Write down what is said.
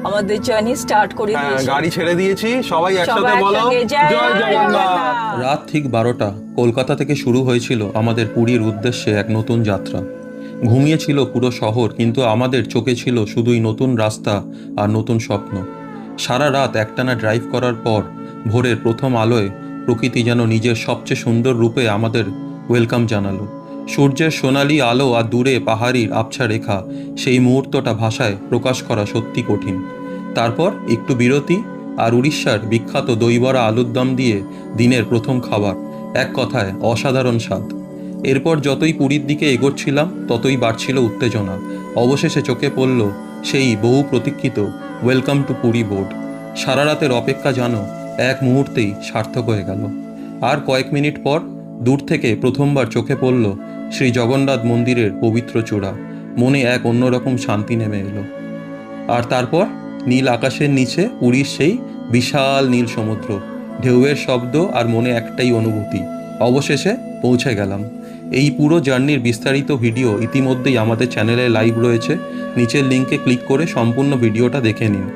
আমাদের journey start করে দিয়েছি। গাড়ি ছেড়ে দিয়েছি, সবাই একসাথে বলো একসঙ্গে জয় জয় জগন্নাথ। রাত ঠিক 12টা কলকাতা থেকে শুরু হয়েছিল আমাদের পুরীর উদ্দেশ্যে এক নতুন যাত্রা। ঘুমিয়েছিল পুরো শহর, কিন্তু আমাদের চোখে ছিল শুধুই নতুন রাস্তা আর নতুন স্বপ্ন। সারা রাত একটানা ড্রাইভ করার পর ভোরের প্রথম আলোয় প্রকৃতি যেন নিজের সবচেয়ে সুন্দর রূপে আমাদের ওয়েলকাম জানালো। সূর্যের সোনালি আলো আর দূরে পাহাড়ির আবছা রেখা, সেই মুহূর্তটা ভাষায় প্রকাশ করা সত্যি কঠিন। তারপর একটু বিরতি, আর উড়িষ্যার বিখ্যাত দইবড়া আলুর দম দিয়ে দিনের প্রথম খাবার। এক কথায় অসাধারণ স্বাদ। এরপর যতই পুরীর দিকে এগোচ্ছিলাম ততই বাড়ছিল উত্তেজনা। অবশেষে চোখে পড়ল সেই বহু প্রতীক্ষিত ওয়েলকাম টু পুরী বোর্ড। সারা রাতের অপেক্ষা যেন এক মুহূর্তেই সার্থক হয়ে গেল। আর কয়েক মিনিট পর দূর থেকে প্রথমবার চোখে পড়ল শ্রী জগন্নাথ মন্দিরের পবিত্র চূড়া। মনে এক অন্যরকম শান্তি নেমে এলো। আর তারপর নীল আকাশের নিচে পুরীর সেই বিশাল নীল সমুদ্র, ঢেউয়ের শব্দ আর মনে একটাই অনুভূতি, অবশেষে পৌঁছে গেলাম। এই পুরো জার্নির বিস্তারিত ভিডিও ইতিমধ্যেই আমাদের চ্যানেলে লাইভ রয়েছে। নিচের লিঙ্কে ক্লিক করে সম্পূর্ণ ভিডিওটা দেখে নিন।